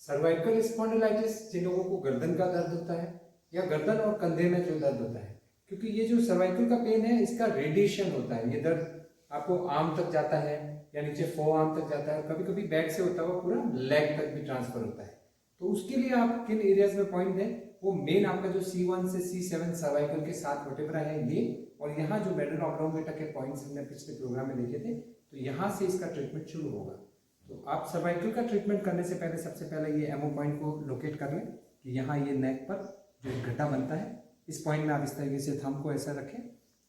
Cervical spondylitis जिन लोगों को गर्दन का दर्द होता है या गर्दन और कंधे में जो दर्द होता है, क्योंकि ये जो सर्वाइकल का पेन है इसका रेडिएशन होता है। ये दर्द आपको आर्म तक जाता है या नीचे फो आर्म तक जाता है, कभी कभी बैक से होता हुआ पूरा लेग तक भी ट्रांसफर होता है। तो उसके लिए आप किन एरियाज में पॉइंट दें, वो मेन आपका जो C1 से C7 सर्वाइकल के साथ वर्टेब्रा है ये, और यहाँ जो मेडल ऑब्लोंगेटा के पॉइंट्स हमने पिछले प्रोग्राम में देखे थे, तो यहाँ से इसका ट्रीटमेंट शुरू होगा। तो आप सर्वाइकल का ट्रीटमेंट करने से पहले सबसे पहले ये एमओ पॉइंट को लोकेट कर लें कि यहाँ ये नेक पर जो एक गड्ढा बनता है, इस पॉइंट में आप इस तरीके से थंब को ऐसा रखें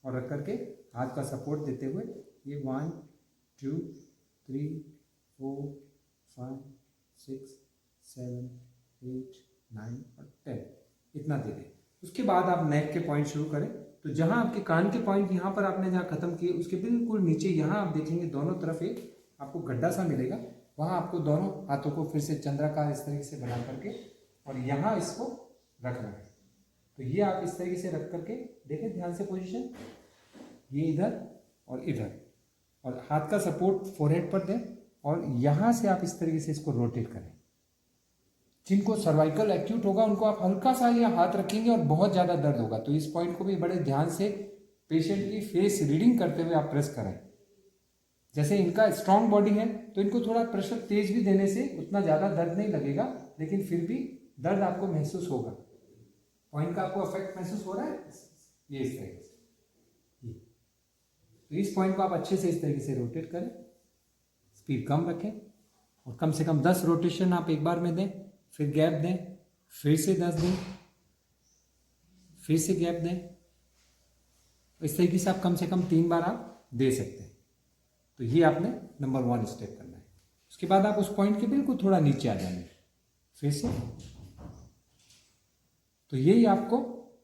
और रख करके हाथ का सपोर्ट देते हुए ये 1 2 3 4 5 6 7 8 9 और 10 इतना दे दें। उसके बाद आप नेक के पॉइंट शुरू करें। तो जहाँ आपके कान के पॉइंट यहाँ पर आपने जहाँ खत्म किए, उसके बिल्कुल नीचे यहाँ आप देखेंगे दोनों तरफ एक आपको गड्ढा सा मिलेगा। वहाँ आपको दोनों हाथों को फिर से चंद्राकार इस तरीके से बना करके और यहाँ इसको रखना है। तो ये आप इस तरीके से रख करके देखें ध्यान से पोजीशन, ये इधर और इधर, और हाथ का सपोर्ट फोरहेड पर दें और यहाँ से आप इस तरीके से इसको रोटेट करें। जिनको सर्वाइकल एक्यूट होगा उनको आप हल्का सा ये हाथ रखेंगे और बहुत ज़्यादा दर्द होगा, तो इस पॉइंट को भी बड़े ध्यान से पेशेंट की फेस रीडिंग करते हुए आप प्रेस करें। जैसे इनका स्ट्रांग बॉडी है तो इनको थोड़ा प्रेशर तेज भी देने से उतना ज़्यादा दर्द नहीं लगेगा, लेकिन फिर भी दर्द आपको महसूस होगा। पॉइंट का आपको अफेक्ट महसूस हो रहा है ये इस तरीके से। ये तो इस पॉइंट को आप अच्छे से इस तरीके से रोटेट करें, स्पीड कम रखें और कम से कम 10 रोटेशन आप एक बार में दें, फिर गैप दें, फिर से 10 दें, फिर से गैप दें। इस तरीके से आप कम से कम 3 बार आप दे सकते हैं। तो ये आपने नंबर 1 स्टेप करना है। उसके बाद आप उस पॉइंट के बिल्कुल थोड़ा नीचे आ जाएंगे, फिर से। तो यही आपको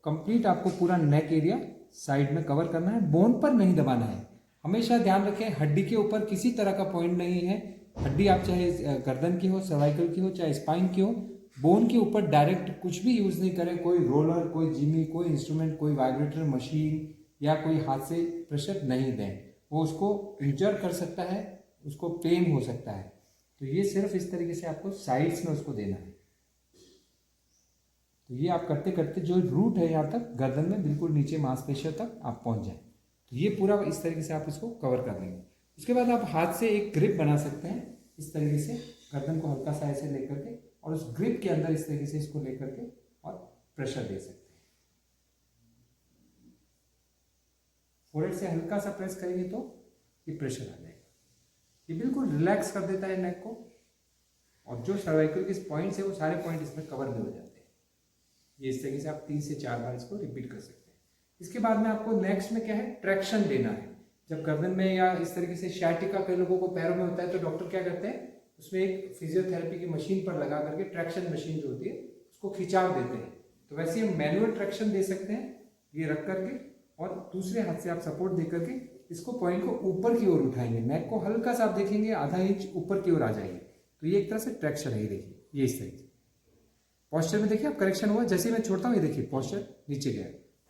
कंप्लीट आपको पूरा नेक एरिया साइड में कवर करना है, बोन पर नहीं दबाना है। हमेशा ध्यान रखें हड्डी के ऊपर किसी तरह का पॉइंट नहीं है। हड्डी आप चाहे गर्दन की हो, सर्वाइकल की हो, चाहे स्पाइन की हो, बोन के ऊपर डायरेक्ट कुछ भी यूज नहीं करें। कोई रोलर, कोई जिमी, कोई इंस्ट्रूमेंट, कोई वाइब्रेटर मशीन या कोई हाथ से प्रेशर नहीं दें, वो उसको इंजर कर सकता है, उसको पेन हो सकता है। तो ये सिर्फ इस तरीके से आपको साइड्स में उसको देना है। तो ये आप करते करते जो रूट है यहाँ तक गर्दन में बिल्कुल नीचे मांसपेशियों तक आप पहुँच जाए। तो ये पूरा इस तरीके से आप इसको कवर कर लेंगे। उसके बाद आप हाथ से एक ग्रिप बना सकते हैं इस तरीके से, गर्दन को हल्का सा ऐसे लेकर के और उस ग्रिप के अंदर इस तरीके से इसको लेकर के और प्रेशर दे सकते हैं। फोरहेड से हल्का सा प्रेस करेंगे तो ये प्रेशर आ जाएगा। ये बिल्कुल रिलैक्स कर देता है नेक को, और जो सर्वाइकल के पॉइंट्स है वो सारे पॉइंट इसमें कवर भी हो जाते हैं। ये इस तरीके से आप 3 से 4 बार इसको रिपीट कर सकते हैं। इसके बाद में आपको नेक्स्ट में क्या है, ट्रैक्शन देना है। जब गर्दन में या इस तरीके से शायटिका कई लोगों को पैरों में होता है तो डॉक्टर क्या करते हैं, उसमें एक फिजियोथेरेपी की मशीन पर लगा करके, ट्रैक्शन मशीन जो होती है उसको खिंचाव देते हैं। तो वैसे हम मैनुअल ट्रैक्शन दे सकते हैं, ये रख करके और दूसरे हाथ से आप सपोर्ट दे करके इसको पॉइंट को ऊपर की ओर उठाएंगे। नेक को हल्का सा आप देखेंगे आधा इंच ऊपर की ओर आ जाएंगे। तो ये एक तरह से ट्रैक्शन है। ये देखिए, ये इस तरीके से पॉस्चर में देखिए आप करेक्शन हुआ। जैसे मैं छोड़ता हूँ ये देखिए पॉस्चर नीचे गया।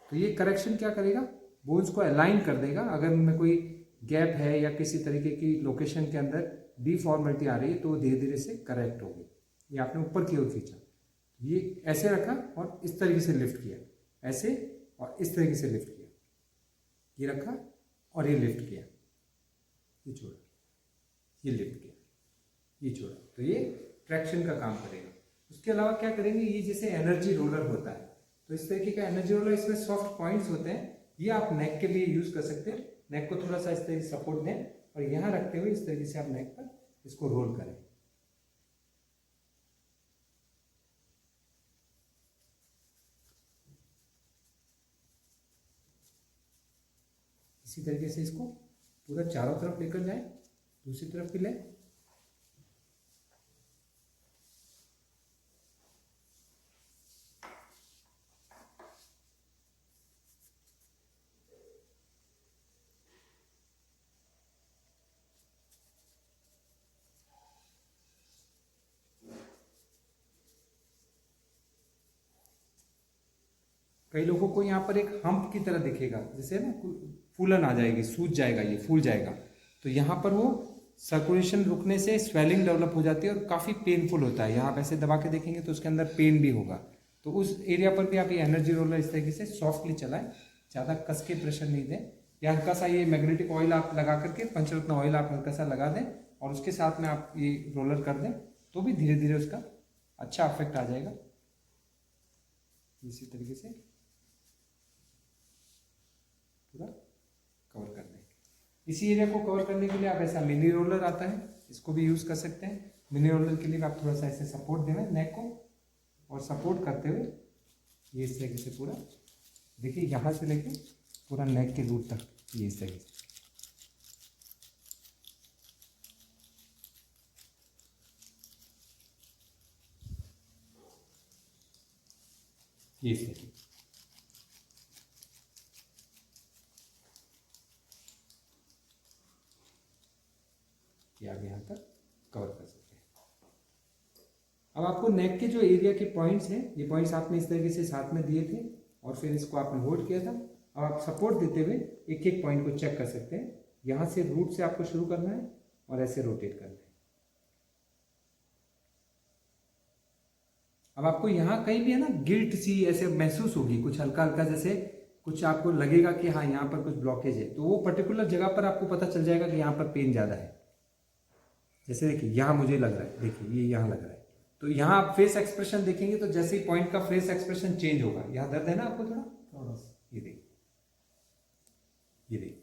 तो ये करेक्शन क्या करेगा, बोन्स को अलाइन कर देगा। अगर उनमें कोई गैप है या किसी तरीके की लोकेशन के अंदर डिफॉर्मेलिटी आ रही है तो धीरे धीरे से करेक्ट होगी। ये आपने ऊपर की ओर खींचा, ये ऐसे रखा और इस तरीके से लिफ्ट किया, ऐसे और इस तरीके से लिफ्ट किया, ये रखा और ये लिफ्ट किया, ये छोड़ा, ये लिफ्ट किया, ये छोड़ा। तो ये ट्रैक्शन का काम करेगा। उसके अलावा क्या करेंगे, ये जैसे एनर्जी रोलर होता है, तो इस तरीके का एनर्जी रोलर, इसमें सॉफ्ट पॉइंट्स होते हैं। ये आप नेक के लिए यूज कर सकते हैं। नेक को थोड़ा सा इस तरीके से सपोर्ट दें और यहाँ रखते हुए इस तरीके से आप नेक पर इसको रोल करें। इसी तरीके से इसको पूरा चारों तरफ लेकर जाएं, दूसरी तरफ भी लें। कई लोगों को यहाँ पर एक हम्प की तरह दिखेगा, जैसे ना फूलन आ जाएगी, सूज जाएगा, ये फूल जाएगा। तो यहाँ पर वो सर्कुलेशन रुकने से स्वेलिंग डेवलप हो जाती है और काफ़ी पेनफुल होता है। यहाँ आप ऐसे दबा के देखेंगे तो उसके अंदर पेन भी होगा। तो उस एरिया पर भी आप ये एनर्जी रोलर इस तरीके से सॉफ्टली चलाएं, ज़्यादा कस के प्रेशर नहीं दें। या हल्का सा ये मैग्नेटिक ऑयल आप लगा करके, पंचरत्न ऑयल आप हल्का सा लगा दें और उसके साथ में आप ये रोलर कर दें तो भी धीरे धीरे उसका अच्छा इफेक्ट आ जाएगा। इसी तरीके से पूरा कवर कर दें। इसी एरिया को कवर करने के लिए आप ऐसा मिनी रोलर आता है, इसको भी यूज़ कर सकते हैं। मिनी रोलर के लिए आप थोड़ा सा ऐसे सपोर्ट देना नेक को और सपोर्ट करते हुए ये इस तरीके से पूरा देखिए यहाँ से लेके पूरा नेक के रूट तक ये इस तरीके से ये इस तरीके ये आप यहाँ तक कवर कर सकते हैं। अब आपको नेक के जो एरिया के पॉइंट्स हैं, ये पॉइंट्स आपने इस तरीके से साथ में दिए थे और फिर इसको आपने होल्ड किया था। अब आप सपोर्ट देते हुए एक एक पॉइंट को चेक कर सकते हैं। यहाँ से रूट से आपको शुरू करना है और ऐसे रोटेट करना है। अब आपको यहाँ कहीं भी है ना गिल्ट सी ऐसे महसूस होगी, कुछ हल्का हल्का जैसे कुछ आपको लगेगा कि हाँ यहाँ पर कुछ ब्लॉकेज है, तो वो पर्टिकुलर जगह पर आपको पता चल जाएगा कि यहाँ पर पेन ज़्यादा है। जैसे देखिए यहाँ मुझे लग रहा है, देखिए ये यहाँ लग रहा है, तो यहाँ आप फेस एक्सप्रेशन देखेंगे तो जैसे ही पॉइंट का फेस एक्सप्रेशन चेंज होगा, यहाँ दर्द है ना आपको थोड़ा सा, ये देखिए ये देखिए।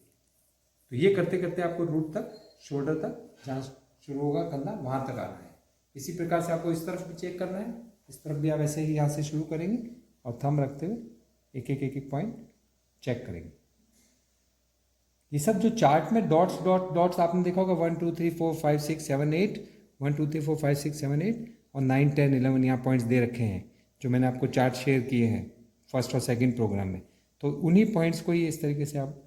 तो ये करते करते आपको रूट तक, शोल्डर तक, जहाँ शुरू होगा कंधा वहां तक आना है। इसी प्रकार से आपको इस तरफ भी चेक करना है, इस तरफ भी आप ऐसे ही यहाँ से शुरू करेंगे और थंब रखते हुए एक एक पॉइंट चेक करेंगे। ये सब जो चार्ट में डॉट्स डॉट्स आपने देखा होगा 1 2 3 4 5 6 7 8 1 2 3 4 5 6 7 8 और 9 10 11 यहाँ पॉइंट्स दे रखे हैं जो मैंने आपको चार्ट शेयर किए हैं फर्स्ट और सेकंड प्रोग्राम में। तो उन्हीं पॉइंट्स को ही इस तरीके से आप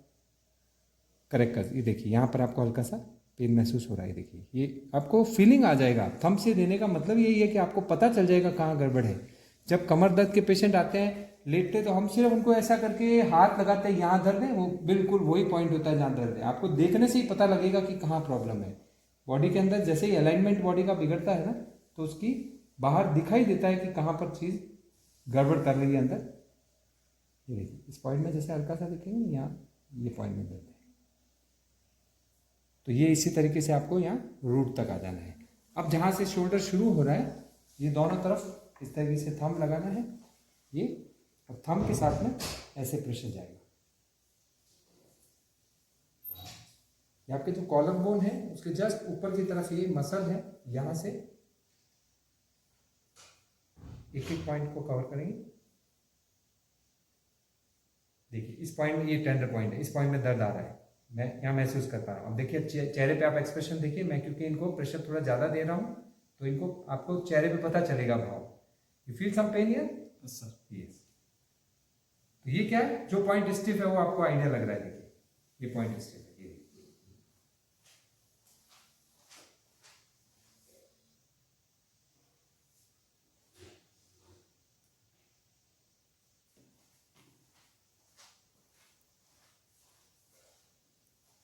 करेक्ट कर, ये देखिए यहाँ पर आपको हल्का सा पेन महसूस हो रहा है। देखिए ये आपको फीलिंग आ जाएगा। थंब से देने का मतलब यही है कि आपको पता चल जाएगा कहाँ गड़बड़ है। जब कमर दर्द के पेशेंट आते हैं लेटते तो हम सिर्फ उनको ऐसा करके हाथ लगाते हैं, यहाँ दर्द है, वो बिल्कुल वही पॉइंट होता है जहाँ दर्द है। आपको देखने से ही पता लगेगा कि कहाँ प्रॉब्लम है। बॉडी के अंदर जैसे ही अलाइनमेंट बॉडी का बिगड़ता है ना, तो उसकी बाहर दिखाई देता है कि कहाँ पर चीज़ गड़बड़ कर रही है अंदर। ये देखिए इस पॉइंट में जैसे हल्का सा देखेंगे यहाँ ये पॉइंट में दर्द है, तो ये इसी तरीके से आपको यहाँ रूट तक आ जाना है। अब जहाँ से शोल्डर शुरू हो रहा है, ये दोनों तरफ इस तरीके से थंब लगाना है ये, और थंब के साथ में ऐसे प्रेशर जाएगा। ये आपके जो कॉलर बोन है उसके जस्ट ऊपर की तरफ ये मसल है, यहाँ से एक एक पॉइंट को कवर करेंगे। देखिए इस पॉइंट में ये टेंडर पॉइंट है, इस पॉइंट में दर्द आ रहा है, मैं यहाँ महसूस कर पा रहा हूँ। अब देखिए चेहरे पे आप एक्सप्रेशन देखिए, मैं क्योंकि इनको प्रेशर थोड़ा ज़्यादा दे रहा हूँ तो इनको आपको चेहरे पे पता चलेगा भाव। You feel some pain here? Yes sir. Yes. तो ये क्या है, जो पॉइंट स्टिफ है वो आपको आइडिया लग रहा है। देखिए ये पॉइंट स्टिफ है, ये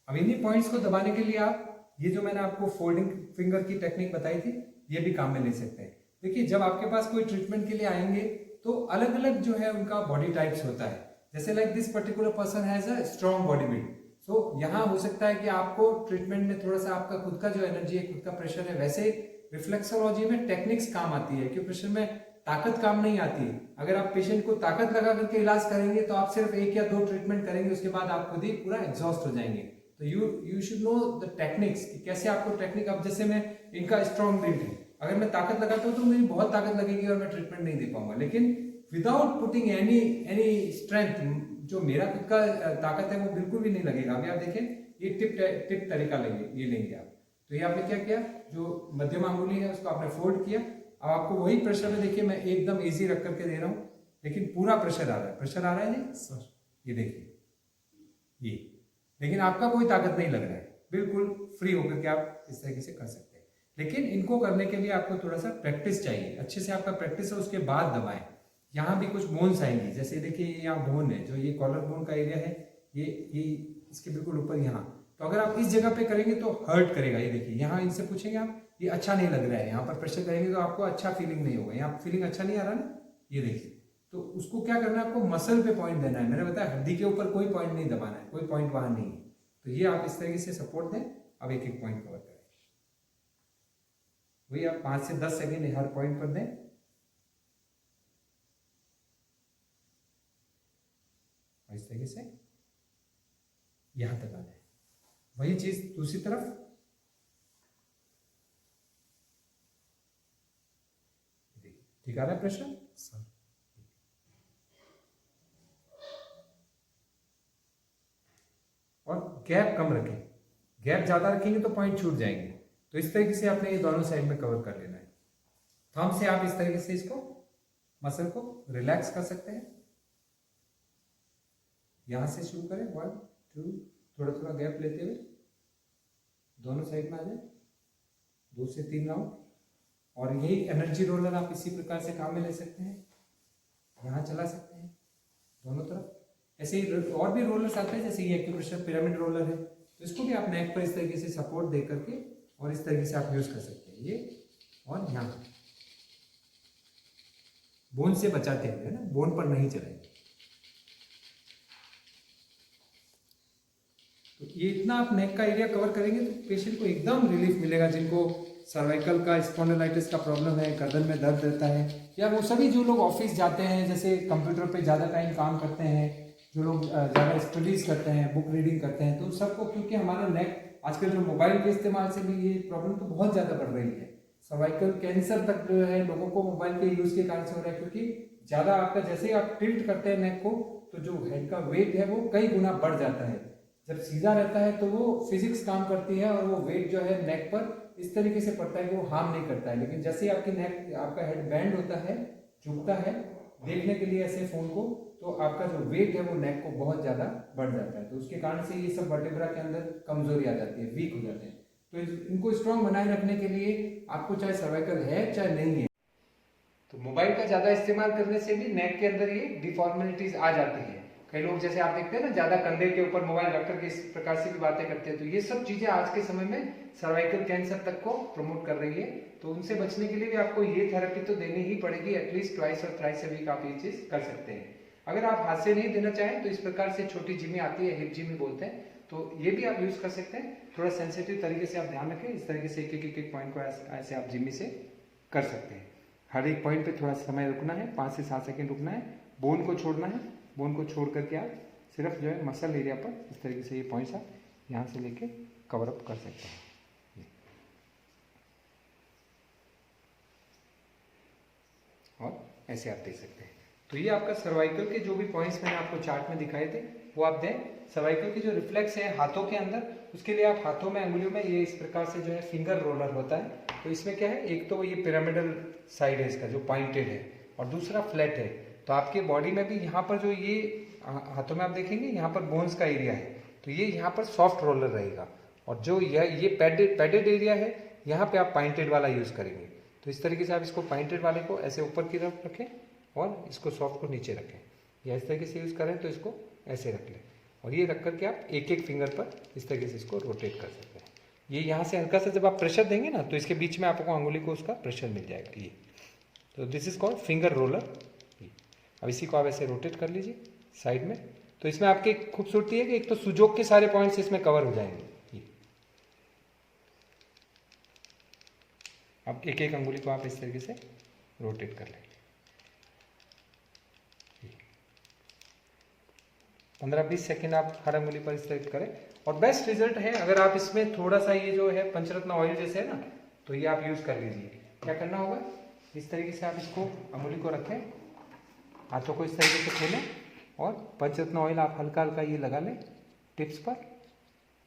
अब इन्हीं पॉइंट्स को दबाने के लिए आप ये जो मैंने आपको फोल्डिंग फिंगर की टेक्निक बताई थी ये भी काम में ले सकते हैं। देखिए जब आपके पास कोई ट्रीटमेंट के लिए आएंगे तो अलग अलग जो है उनका बॉडी टाइप्स होता है। जैसे like this particular person has a strong body build, so यहाँ हो सकता है कि आपको ट्रीटमेंट में थोड़ा सा आपका खुद का जो एनर्जी है, खुद का प्रेशर है, वैसे रिफ्लेक्सोलॉजी में टेक्निक्स काम आती है क्योंकि प्रेशर में ताकत काम नहीं आती। अगर आप पेशेंट को ताकत लगा करके इलाज करेंगे तो आप सिर्फ 1 या 2 ट्रीटमेंट करेंगे, उसके बाद आप खुद ही पूरा एग्जॉस्ट हो जाएंगे। तो you should know the techniques कि कैसे आपको टेक्निक। अब जैसे मैं इनका स्ट्रॉन्ग बिल्ड है, अगर मैं ताकत लगाता हूँ तो मुझे बहुत ताकत लगेगी और मैं ट्रीटमेंट नहीं दे पाऊंगा, लेकिन विदाउट पुटिंग एनी स्ट्रेंथ जो मेरा खुद का ताकत है वो बिल्कुल भी नहीं लगेगा। अभी आप देखें ये टिप तरीका ये लेंगे आप, तो ये आपने क्या किया, जो मध्यम अंगुली है उसको आपने फोल्ड किया। अब आपको वही प्रेशर में देखिए मैं एकदम इजी रख करके दे रहा हूँ, लेकिन पूरा प्रेशर आ रहा है। प्रेशर आ रहा है जी सर, ये देखिए ये, लेकिन आपका कोई ताकत नहीं लग रहा है, बिल्कुल फ्री होकर के आप इस तरीके से कर सकते हैं। लेकिन इनको करने के लिए आपको थोड़ा सा प्रैक्टिस चाहिए, अच्छे से आपका प्रैक्टिस है उसके बाद दबाएं। यहाँ भी कुछ बोन्स आएंगी, जैसे देखिए यहाँ बोन है, जो ये कॉलर बोन का एरिया है, ये इसके बिल्कुल ऊपर यहाँ, तो अगर आप इस जगह पे करेंगे तो हर्ट करेगा। ये देखिए, यहाँ इनसे पूछेंगे आप, ये अच्छा नहीं लग रहा है, यहाँ पर प्रेशर करेंगे तो आपको अच्छा फीलिंग नहीं होगा, यहाँ फीलिंग अच्छा नहीं आ रहा ना, ये देखिए। तो उसको क्या करना है, आपको मसल पे पॉइंट देना है। मैंने बताया हड्डी के ऊपर कोई पॉइंट नहीं दबाना है, कोई पॉइंट वहां नहीं है। तो ये आप इस तरीके से सपोर्ट दें। अब एक एक पॉइंट कवर करें, वही आप 5 से 10 सेकेंड हर पॉइंट पर दें। और इस तरीके से यहां तक आ जाए। वही चीज दूसरी तरफ, ठीक आ रहा है प्रेशर सर। और गैप कम रखें, गैप ज्यादा रखेंगे तो पॉइंट छूट जाएंगे। तो इस तरीके से आपने ये दोनों साइड में कवर कर लेना है। थंब से आप इस तरीके से इसको मसल को रिलैक्स कर सकते हैं। यहां से शुरू करें, 1 2, थोड़ा थोड़ा गैप लेते हुए दोनों साइड में आ जाए, 2 से 3 राउंड। और यही एनर्जी रोलर आप इसी प्रकार से काम में ले सकते हैं, यहां चला सकते हैं दोनों तरफ। ऐसे ही और भी रोलर्स आते हैं, जैसे ये एक्यूप्रेशर पिरामिड रोलर है, तो इसको भी आप नेक पर इस तरीके से सपोर्ट दे करके और इस तरीके से आप यूज कर सकते हैं। ये और यहाँ बोन से बचाते हुए ना, बोन पर नहीं चलाएंगे। तो ये इतना आप नेक का एरिया कवर करेंगे तो पेशेंट को एकदम रिलीफ मिलेगा। जिनको सर्वाइकल का स्पॉन्डिलाइटिस का प्रॉब्लम है, गर्दन में दर्द रहता है, या वो सभी जो लोग ऑफिस जाते हैं, जैसे कंप्यूटर पे ज़्यादा टाइम काम करते हैं, जो लोग ज़्यादा स्टडीज करते हैं, बुक रीडिंग करते हैं, तो सबको, क्योंकि हमारा नेक आजकल जो मोबाइल के इस्तेमाल से भी ये प्रॉब्लम तो बहुत ज़्यादा बढ़ रही है। सर्वाइकल कैंसर तक जो है लोगों को मोबाइल के यूज़ के कारण से हो रहा है, क्योंकि ज़्यादा आपका जैसे ही आप टिल्ट करते हैं नेक को, तो जो हेड का वेट है वो कई गुना बढ़ जाता है। जब सीधा रहता है तो वो फिजिक्स काम करती है और वो वेट जो है नेक पर इस तरीके से पड़ता है कि वो हार्म नहीं करता है। लेकिन जैसे ही आपकी नेक, आपका हेड बैंड होता है, झुकता है देखने के लिए ऐसे फोन को, तो आपका जो वेट है वो नेक को बहुत ज़्यादा बढ़ जाता है। तो उसके कारण से ये सब वर्टेब्रा के अंदर कमजोरी आ जाती है, वीक हो जाते हैं। तो इनको स्ट्रांग बनाए रखने के लिए आपको चाहे सर्वाइकल है चाहे नहीं है, तो मोबाइल का ज़्यादा इस्तेमाल करने से भी नेक के अंदर ये डिफॉर्मेलिटीज आ जाती है। कई लोग जैसे आप देखते हैं ना, ज्यादा कंधे के ऊपर मोबाइल रख करके इस प्रकार से भी बातें करते हैं। तो ये सब चीजें आज के समय में सर्वाइकल कैंसर तक को प्रमोट कर रही है। तो उनसे बचने के लिए भी आपको ये थेरेपी तो देनी ही पड़ेगी, एटलीस्ट ट्वाइस और थ्राइस अ वीक आप ये चीज कर सकते हैं। अगर आप हाथ से नहीं देना चाहें तो इस प्रकार से छोटी जिमी आती है, हिप जिमी बोलते हैं, तो ये भी आप यूज कर सकते हैं। थोड़ा सेंसिटिव तरीके से आप ध्यान रखें, इस तरीके से एक एक पॉइंट को ऐसे आप जिमी से कर सकते हैं। हर एक पॉइंट पे थोड़ा समय रुकना है, 5 से 7 सेकेंड रुकना है, बोन को छोड़ना है। बोन को छोड़ करके आप सिर्फ जो है मसल एरिया पर इस तरीके से ये पॉइंट्स आप यहाँ से लेके कवर अप कर सकते हैं। और ऐसे आप दे सकते हैं। तो ये आपका सर्वाइकल के जो भी पॉइंट्स मैंने आपको चार्ट में दिखाए थे वो आप दें। सर्वाइकल के जो रिफ्लेक्स है हाथों के अंदर, उसके लिए आप हाथों में, अंगुलियों में ये इस प्रकार से जो है फिंगर रोलर होता है। तो इसमें क्या है, एक तो ये पिरामिडल साइड है इसका जो पॉइंटेड है, और दूसरा फ्लैट है। तो आपके बॉडी में भी यहाँ पर जो ये हाथों में आप देखेंगे यहाँ पर बोन्स का एरिया है, तो ये यहाँ पर सॉफ्ट रोलर रहेगा। और जो ये पैडेड एरिया है, यहाँ पे आप पॉइंटेड वाला यूज करेंगे। तो इस तरीके से आप इसको पॉइंटेड वाले को ऐसे ऊपर की तरफ रखें और इसको सॉफ्ट को नीचे रखें, या इस तरीके से यूज करें तो इसको ऐसे रख लें। और ये रख करके आप एक एक फिंगर पर इस तरीके से इसको रोटेट कर सकते हैं। ये यहाँ से हल्का सा जब आप प्रेशर देंगे ना, तो इसके बीच में आपको अंगुली को उसका प्रेशर मिल जाएगा। ये तो this is called finger roller. अब इसी को आप ऐसे रोटेट कर लीजिए साइड में। तो इसमें आपकी खूबसूरती है कि एक तो सुजोग के सारे पॉइंट्स इसमें कवर हो जाएंगे। अब एक एक अंगुली को आप इस तरीके से रोटेट कर लें। 15-20 सेकेंड आप हर अंगुली पर इस तरीके करें। और बेस्ट रिजल्ट है अगर आप इसमें थोड़ा सा ये जो है पंचरत्न ऑयल जैसे है ना, तो ये आप यूज कर लीजिए। क्या करना होगा, इस तरीके से आप इसको अंगुली को रखें, हाथों को इस तरीके से खोलें और पंचरत्न ऑयल आप हल्का हल्का ये लगा लें टिप्स पर।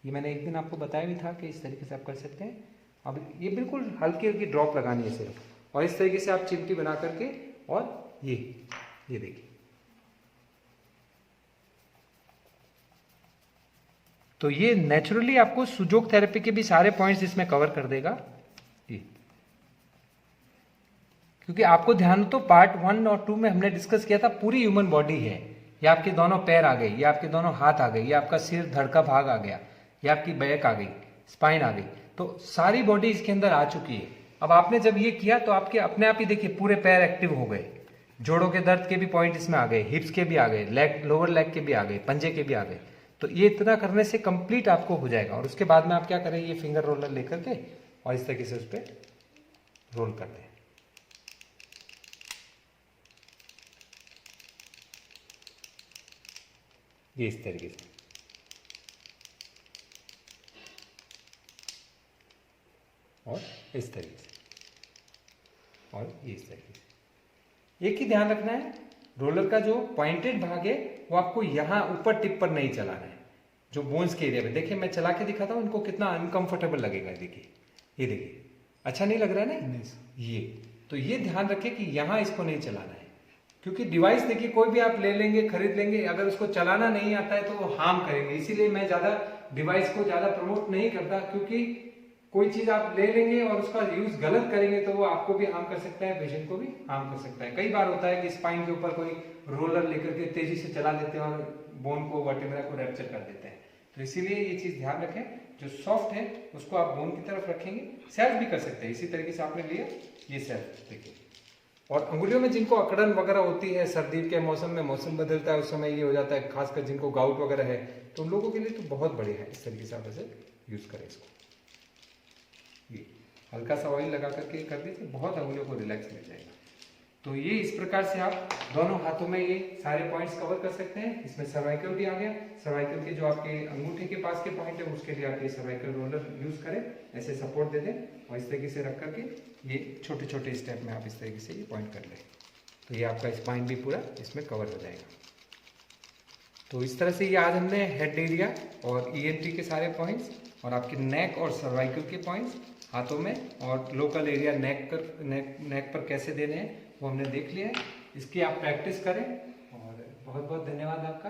ये मैंने एक दिन आपको बताया भी था कि इस तरीके से आप कर सकते हैं। अब ये बिल्कुल हल्की हल्की ड्रॉप लगानी है सिर्फ, और इस तरीके से आप चिमटी बना करके, और ये देखिए। तो ये नेचुरली आपको सुजोग थेरेपी के भी सारे पॉइंट्स इसमें कवर कर देगा। ये क्योंकि आपको ध्यान तो पार्ट 1 और 2 में हमने डिस्कस किया था, पूरी ह्यूमन बॉडी है। ये आपके दोनों पैर आ गए, ये आपके दोनों हाथ आ गए, ये आपका सिर धड़ का भाग आ गया, ये आपकी बैक आ गई, स्पाइन आ गई, तो सारी बॉडी इसके अंदर आ चुकी है। अब आपने जब ये किया तो आपके अपने आप ही देखिए पूरे पैर एक्टिव हो गए, जोड़ों के दर्द के भी पॉइंट इसमें आ गए, हिप्स के भी आ गए, लेग लोअर लेग के भी आ गए, पंजे के भी आ गए। तो ये इतना करने से कंप्लीट आपको हो जाएगा। और उसके बाद में आप क्या करें, ये फिंगर रोलर लेकर के और इस तरीके से उस पर रोल कर दें। ये इस तरीके से, और इस तरीके से, और ये इस तरीके से। एक ही ध्यान रखना है, रोलर का जो पॉइंटेड भाग है वो आपको यहाँ ऊपर टिप पर नहीं चलाना है, जो बोन्स के एरिया पे। देखिए मैं चला के दिखाता हूँ, इनको कितना अनकंफर्टेबल लगेगा। देखिए ये देखिए, अच्छा नहीं लग रहा है ना ये। तो ये ध्यान रखें कि यहाँ इसको नहीं चलाना है, क्योंकि डिवाइस देखिए कोई भी आप ले लेंगे, खरीद लेंगे, अगर उसको चलाना नहीं आता है तो वो हार्म करेंगे। इसीलिए मैं ज्यादा डिवाइस को ज्यादा प्रमोट नहीं करता, क्योंकि कोई चीज आप ले लेंगे और उसका यूज गलत करेंगे तो वो आपको भी हार्म कर सकता है, पेशेंट को भी हार्म कर सकता है। कई बार होता है कि स्पाइन के ऊपर कोई रोलर लेकर के तेजी से चला देते हैं और बोन को, वर्टेब्रा को रैप्चर कर देते हैं। तो इसीलिए ये चीज ध्यान रखें, जो सॉफ्ट है उसको आप बोन की तरफ रखेंगे। सेल्फ भी कर सकते हैं, इसी तरीके से आपने लिया, ये सेल्फ देखिए। और अंगुलियों में जिनको अकड़न वगैरह होती है, सर्दी के मौसम में मौसम बदलता है उस समय ये हो जाता है, खासकर जिनको गाउट वगैरह है, तो उन लोगों के लिए तो बहुत बढ़िया है। इस तरीके से आप ऐसे यूज करें इसको। ये हल्का सा ऑयल लगा करके कर दीजिए, बहुत अंगुलियों को रिलैक्स मिल जाएगा। तो ये इस प्रकार से आप दोनों हाथों में ये सारे पॉइंट्स कवर कर सकते हैं। इसमें सर्वाइकल भी आ गया, सर्वाइकल के जो आपके अंगूठे के पास के पॉइंट है उसके लिए आप ये सर्वाइकल रोलर यूज करें, ऐसे सपोर्ट दे दें और इस तरीके से रख करके ये छोटे छोटे स्टेप में आप इस तरीके से ये पॉइंट कर लें, तो ये आपका स्पाइन भी पूरा इसमें कवर हो जाएगा। तो इस तरह से ये आज हमने हेड एरिया और ENT के सारे पॉइंट्स और आपके नेक और सर्वाइकल के पॉइंट्स हाथों में और लोकल एरिया नेक पर कैसे देने हैं वो हमने देख लिया है। इसकी आप प्रैक्टिस करें और बहुत बहुत धन्यवाद आपका।